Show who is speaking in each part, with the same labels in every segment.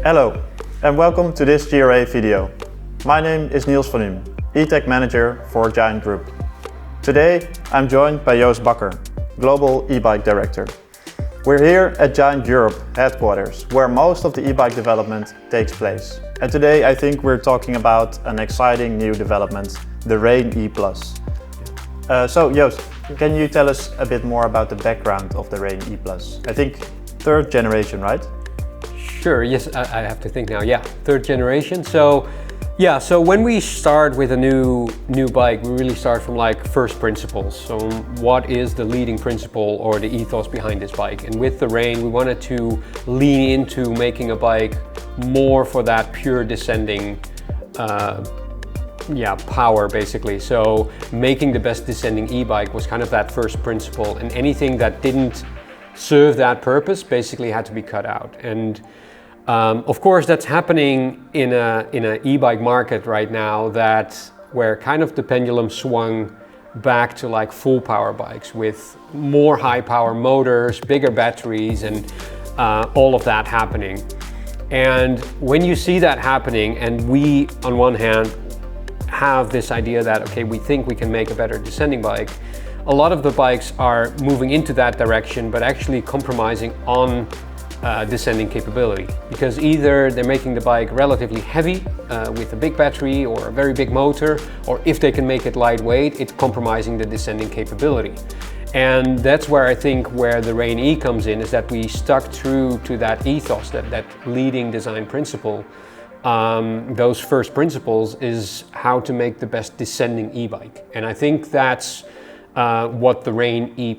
Speaker 1: Hello and welcome to this GRA video. My name is Niels E-Tech Manager for Giant Group. Today I'm joined by Joost Bakker, Global e-bike Director. We're here at Giant Europe headquarters, where most of the e-bike development takes place. And today I think we're talking about an exciting new development, the Rain E+. So Joost, can you tell us a bit more about the background of the Rain E+? I think third generation, right?
Speaker 2: Sure, yes, I have to think now. Yeah, third generation. So when we start with a new bike, we really start from like first principles. So what is the leading principle or the ethos behind this bike? And with the Rain, we wanted to lean into making a bike more for that pure descending power basically. So making the best descending e-bike was kind of that first principle, and anything that didn't serve that purpose basically had to be cut out. And of course, that's happening in a e-bike market right now where kind of the pendulum swung back to like full power bikes with more high power motors, bigger batteries, and all of that happening. And when you see that happening, and we on one hand have this idea that, okay, we think we can make a better descending bike, a lot of the bikes are moving into that direction, but actually compromising on descending capability, because either they're making the bike relatively heavy with a big battery or a very big motor, or if they can make it lightweight, it's compromising the descending capability. And that's where I think where the Rain E comes in, is that we stuck true to that ethos, that leading design principle. Those first principles is how to make the best descending e-bike. And I think that's what the Rain E+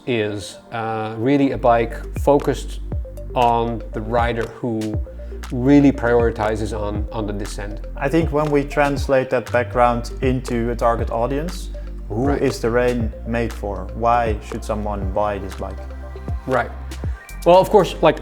Speaker 2: is. Really a bike focused on the rider who really prioritizes on the descent.
Speaker 1: I think when we translate that background into a target audience, who is the Rain made for? Why should someone buy this bike?
Speaker 2: Right. Well, of course, like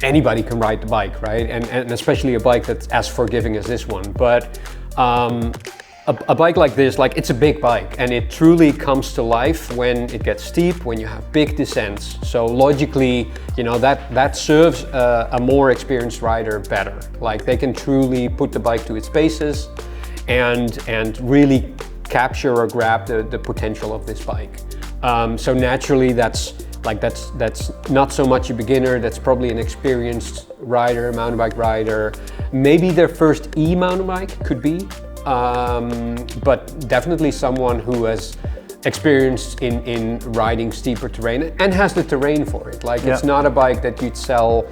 Speaker 2: anybody can ride the bike, right? And especially a bike that's as forgiving as this one. But a bike like this, like it's a big bike, and it truly comes to life when it gets steep, when you have big descents. So logically, you know, that serves a more experienced rider better. Like they can truly put the bike to its paces and really capture or grab the potential of this bike. So naturally, that's not so much a beginner. That's probably an experienced rider, mountain bike rider. Maybe their first e-mountain bike could be. But definitely someone who has experience in riding steeper terrain and has the terrain for it. Like it's not a bike that you'd sell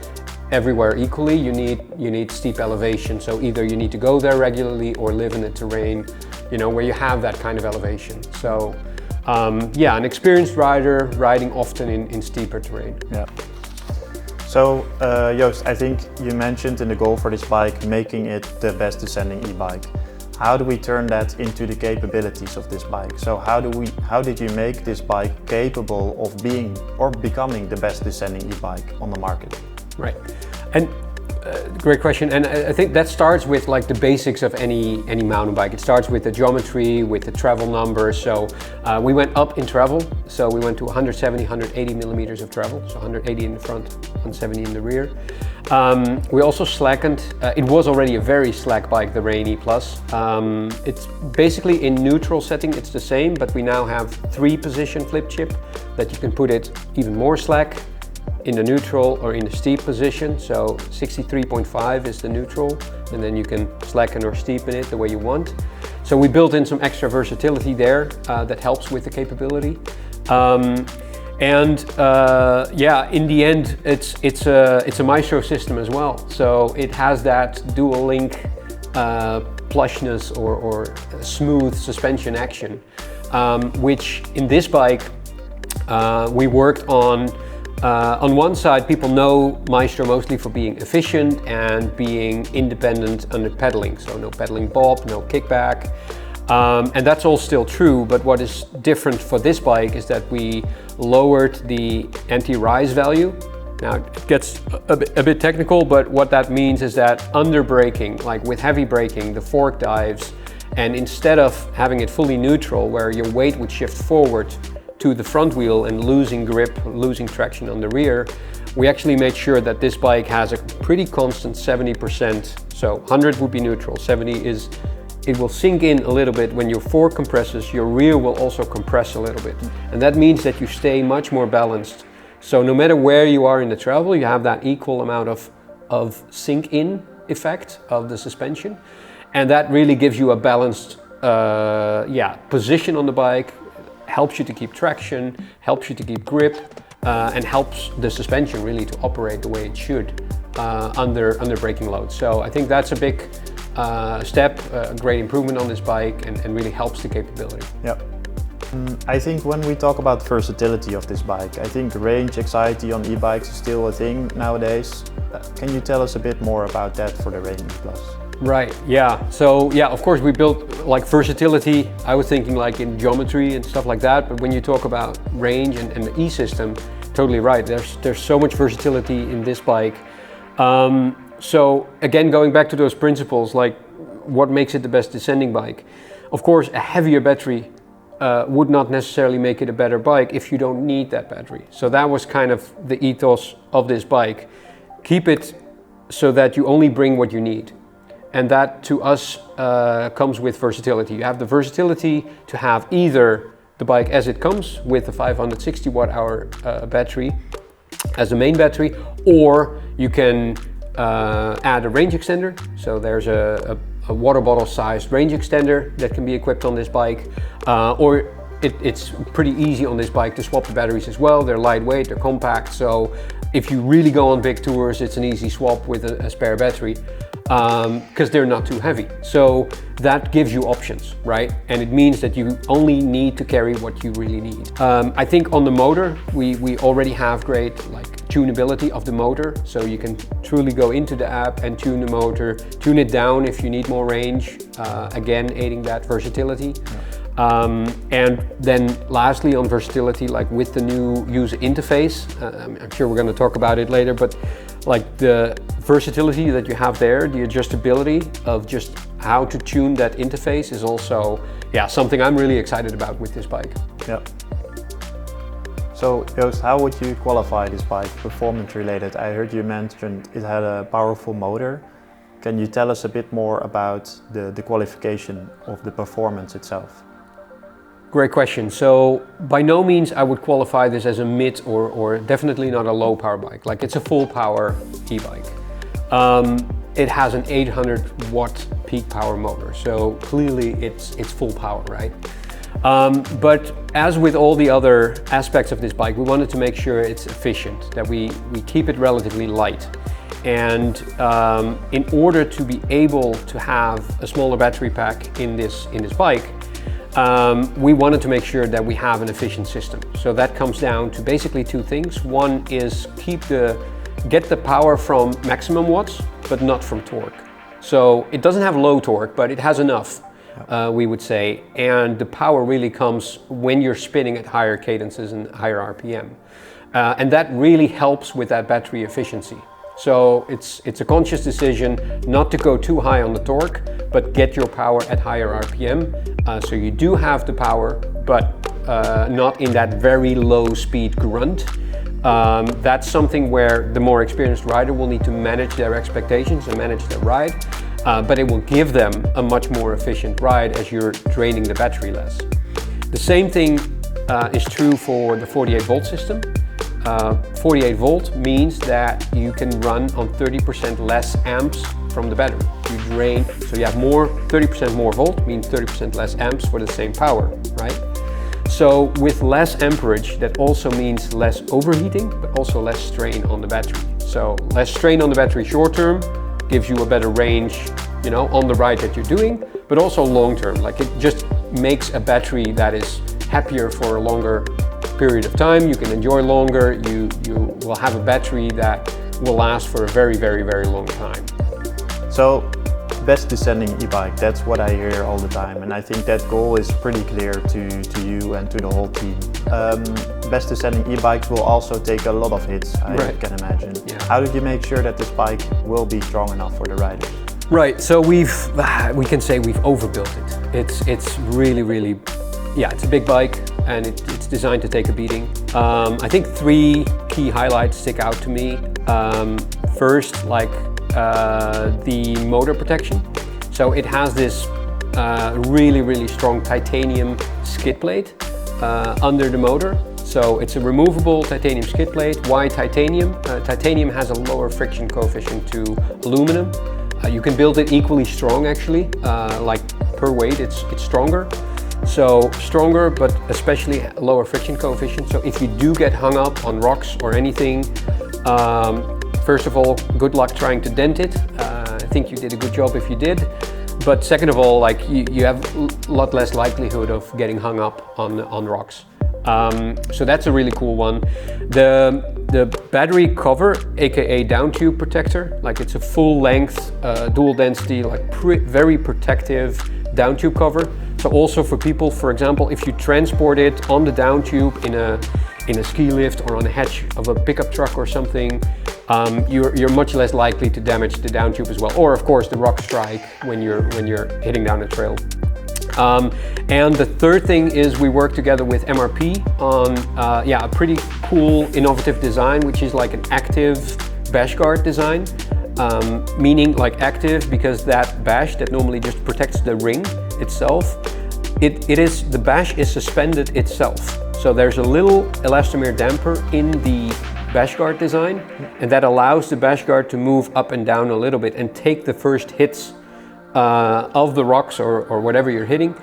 Speaker 2: everywhere equally. You need steep elevation. So either you need to go there regularly or live in a terrain, you know, where you have that kind of elevation. So an experienced rider riding often in steeper terrain.
Speaker 1: Yeah. So Joost, I think you mentioned in the goal for this bike making it the best descending e-bike. How do we turn that into the capabilities of this bike? So how did you make this bike capable of being or becoming the best descending e-bike on the market?
Speaker 2: Right, and great question. And I think that starts with like the basics of any mountain bike. It starts with the geometry, with the travel numbers. So we went up in travel. So we went to 170, 180 millimeters of travel. So 180 in the front, 170 in the rear. We also slackened. It was already a very slack bike, the Rain E+. It's basically in neutral setting, it's the same, but we now have 3-position flip chip that you can put it even more slack in the neutral or in the steep position. So 63.5 is the neutral, and then you can slacken or steepen it the way you want. So we built in some extra versatility there that helps with the capability. In the end, it's a Maestro system as well. So it has that dual link plushness or smooth suspension action, which in this bike we worked on. On one side, people know Maestro mostly for being efficient and being independent under pedaling. So no pedaling bob, no kickback. And that's all still true, but what is different for this bike is that we lowered the anti-rise value Now it gets a bit technical, but what that means is that under braking, like with heavy braking, the fork dives, and instead of having it fully neutral where your weight would shift forward to the front wheel and losing grip, losing traction on the rear, we actually made sure that this bike has a pretty constant 70%. So 100 would be neutral, 70 is, it will sink in a little bit. When your fork compresses, your rear will also compress a little bit. And that means that you stay much more balanced. So no matter where you are in the travel, you have that equal amount of sink in effect of the suspension. And that really gives you a balanced position on the bike, helps you to keep traction, helps you to keep grip, and helps the suspension really to operate the way it should under braking load. So I think that's a big step, a great improvement on this bike, and really helps the capability.
Speaker 1: Yep. I think when we talk about versatility of this bike, I think range anxiety on e-bikes is still a thing nowadays. Can you tell us a bit more about that for the Range Plus?
Speaker 2: Right, yeah. So yeah, of course we built like versatility. I was thinking like in geometry and stuff like that, but when you talk about range and the E-system, totally right. There's so much versatility in this bike. So again, going back to those principles, like what makes it the best descending bike? Of course, a heavier battery would not necessarily make it a better bike if you don't need that battery. So that was kind of the ethos of this bike. Keep it so that you only bring what you need. And that to us comes with versatility. You have the versatility to have either the bike as it comes with a 560 watt-hour battery as the main battery, or you can add a range extender. So there's a water bottle sized range extender that can be equipped on this bike, or it's pretty easy on this bike to swap the batteries as well. They're lightweight, they're compact, so if you really go on big tours, it's an easy swap with a spare battery, because they're not too heavy. So that gives you options, right? And it means that you only need to carry what you really need. I think on the motor, we already have great like tunability of the motor, so you can truly go into the app and tune the motor, tune it down if you need more range, again aiding that versatility. And then lastly on versatility, like with the new user interface, I'm sure we're going to talk about it later, but like the versatility that you have there, the adjustability of just how to tune that interface is also something I'm really excited about with this bike.
Speaker 1: Yeah. So Joost, how would you qualify this bike performance related? I heard you mentioned it had a powerful motor. Can you tell us a bit more about the qualification of the performance itself?
Speaker 2: Great question. So by no means I would qualify this as a mid or definitely not a low power bike. Like it's a full power e-bike. It has an 800 watt peak power motor. So clearly it's full power, right? But as with all the other aspects of this bike, we wanted to make sure it's efficient, that we keep it relatively light. And in order to be able to have a smaller battery pack in this bike, we wanted to make sure that we have an efficient system. So that comes down to basically two things. One is get the power from maximum watts, but not from torque. So it doesn't have low torque, but it has enough, we would say. And the power really comes when you're spinning at higher cadences and higher RPM. And that really helps with that battery efficiency. So it's a conscious decision not to go too high on the torque, but get your power at higher RPM. So you do have the power, but not in that very low speed grunt. That's something where the more experienced rider will need to manage their expectations and manage their ride, but it will give them a much more efficient ride as you're draining the battery less. The same thing is true for the 48 volt system. 48 volt means that you can run on 30% less amps from the battery. You drain, so you have 30% more volt means 30% less amps for the same power, right? So with less amperage, that also means less overheating, but also less strain on the battery. So less strain on the battery short term gives you a better range, on the ride that you're doing, but also long term. Like it just makes a battery that is happier for a longer period of time. You can enjoy longer. You will have a battery that will last for a very, very, very long time.
Speaker 1: So best descending e-bike. That's what I hear all the time, and I think that goal is pretty clear to you and to the whole team. Best descending e-bikes will also take a lot of hits, I can imagine. Yeah. How did you make sure that this bike will be strong enough for the riders?
Speaker 2: Right, so we can say we've overbuilt it. It's really, yeah, it's a big bike and it's designed to take a beating. I think 3 key highlights stick out to me. First, the motor protection. So it has this really strong titanium skid plate under the motor. So it's a removable titanium skid plate. Why titanium? Titanium has a lower friction coefficient to aluminum. You can build it equally strong actually, like per weight it's stronger. So stronger, but especially lower friction coefficient. So if you do get hung up on rocks or anything, first of all, good luck trying to dent it. I think you did a good job if you did. But second of all, you have a lot less likelihood of getting hung up on rocks. So that's a really cool one. The battery cover, aka down tube protector, it's a full length, dual density, very protective down tube cover. So also for people, for example, if you transport it on the down tube in a ski lift or on a hatch of a pickup truck or something, you're much less likely to damage the down tube as well. Or of course the rock strike when you're hitting down a trail. And the third thing is we work together with MRP on a pretty cool innovative design, which is like an active bash guard design. Meaning active because that bash that normally just protects the ring itself, the bash is suspended itself. So there's a little elastomer damper in the bash guard design, and that allows the bash guard to move up and down a little bit and take the first hits of the rocks or whatever you're hitting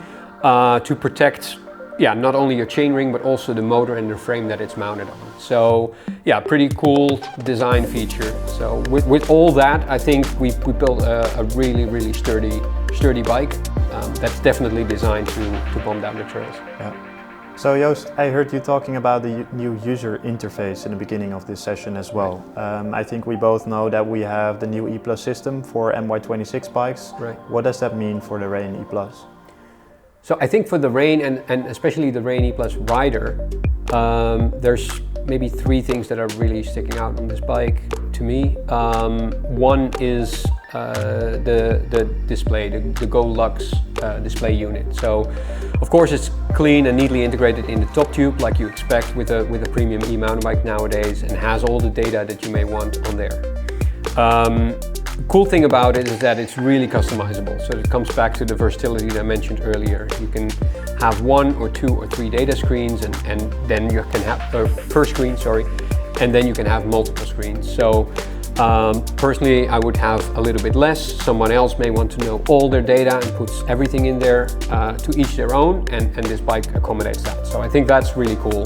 Speaker 2: to protect not only your chainring but also the motor and the frame that it's mounted on. So yeah, pretty cool design feature. So with all that, I think we built a really sturdy bike that's definitely designed to bomb down the trails.
Speaker 1: Yeah. So Joost, I heard you talking about the new user interface in the beginning of this session as well. I think we both know that we have the new E+SYSTEM for MY26 bikes.
Speaker 2: Right.
Speaker 1: What does that mean for the Rain E+?
Speaker 2: So I think for the Rain and especially the Rain E+ rider, there's maybe 3 things that are really sticking out on this bike to me. One is the display, the Go Lux display unit. So of course it's clean and neatly integrated in the top tube like you expect with a premium e-mountain bike nowadays, and has all the data that you may want on there. The cool thing about it is that it's really customizable. So it comes back to the versatility that I mentioned earlier. You can have 1 or 2 or 3 data screens and then you can have, per screen, sorry, and then you can have multiple screens. So personally, I would have a little bit less. Someone else may want to know all their data and puts everything in there, to each their own, and this bike accommodates that. So I think that's really cool.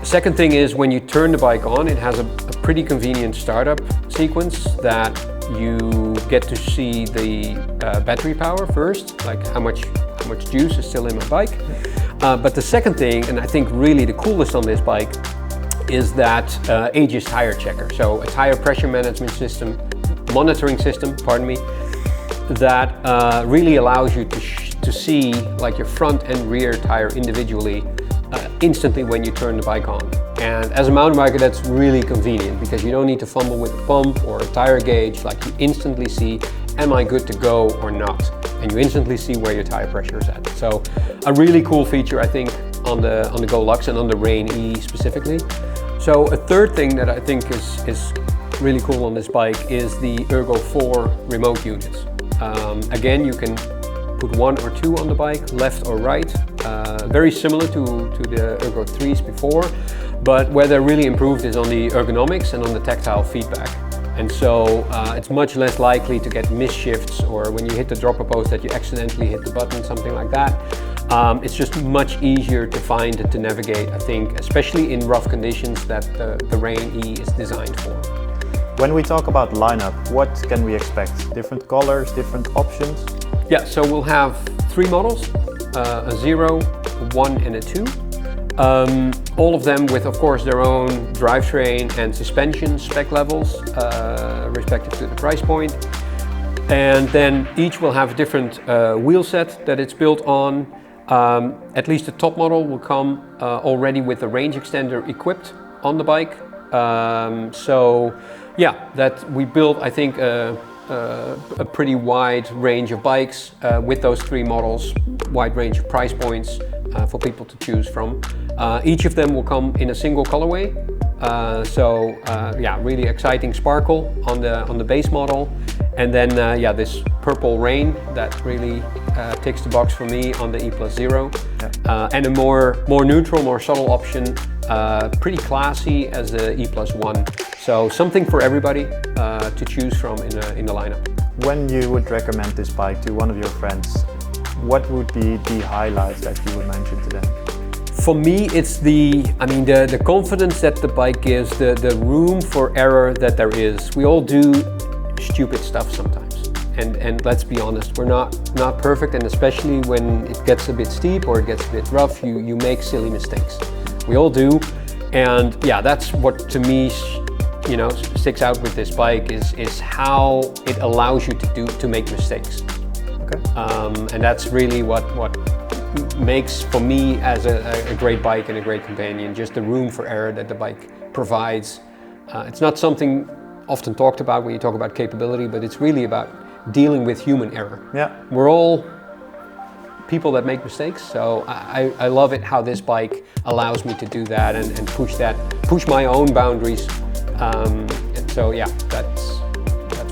Speaker 2: Second thing is when you turn the bike on, it has a pretty convenient startup sequence that you get to see the battery power first, like how much juice is still in my bike. But the second thing, and I think really the coolest on this bike, is that Aegis Tire Checker. So a tire pressure management system, monitoring system, pardon me, that really allows you to see your front and rear tire individually instantly when you turn the bike on. And as a mountain biker, that's really convenient because you don't need to fumble with a pump or a tire gauge. You instantly see, am I good to go or not? And you instantly see where your tire pressure is at. So a really cool feature, I think, on the Go Lux and on the Rain E specifically. So a third thing that I think is really cool on this bike is the Ergo 4 remote units. Again, you can put 1 or 2 on the bike, left or right. Very similar to the Ergo 3s before, but where they're really improved is on the ergonomics and on the tactile feedback. And so it's much less likely to get misshifts, or when you hit the dropper post that you accidentally hit the button, something like that. It's just much easier to find and to navigate, I think, especially in rough conditions that the Rain E is designed for.
Speaker 1: When we talk about lineup, what can we expect? Different colors, different options?
Speaker 2: Yeah, so we'll have 3 models, a 0, a 1 and a 2. All of them with, of course, their own drivetrain and suspension spec levels, respective to the price point. And then each will have a different wheel set that it's built on. At least the top model will come already with a range extender equipped on the bike. So yeah, that we built, I think, a pretty wide range of bikes with those 3 models, wide range of price points for people to choose from. Each of them will come in a single colorway. Yeah, really exciting sparkle on the base model, and then yeah, this purple rain that really ticks the box for me on the E+0, and a more neutral, more subtle option, pretty classy as the E+1. So something for everybody to choose from in the lineup.
Speaker 1: When you would recommend this bike to one of your friends, what would be the highlights that you would mention to them?
Speaker 2: For me, it's the confidence that the bike gives, the room for error that there is. We all do stupid stuff sometimes, and let's be honest, we're not perfect, and especially when it gets a bit steep or it gets a bit rough, you make silly mistakes. We all do, and yeah, that's what to me, sticks out with this bike is how it allows you to make mistakes.
Speaker 1: Okay.
Speaker 2: And that's really what makes for me as a great bike and a great companion, just the room for error that the bike provides. It's not something often talked about when you talk about capability, but it's really about dealing with human error. Yeah. We're all people that make mistakes, so I love it how this bike allows me to do that and push my own boundaries. And so yeah, that's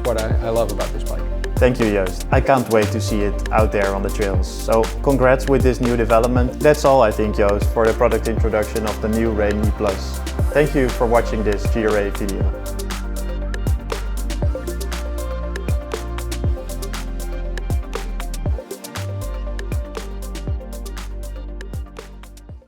Speaker 2: what I love about this bike.
Speaker 1: Thank you, Joost. I can't wait to see it out there on the trails. So congrats with this new development. That's all, I think, Joost, for the product introduction of the new Rain E+. Thank you for watching this GRA video.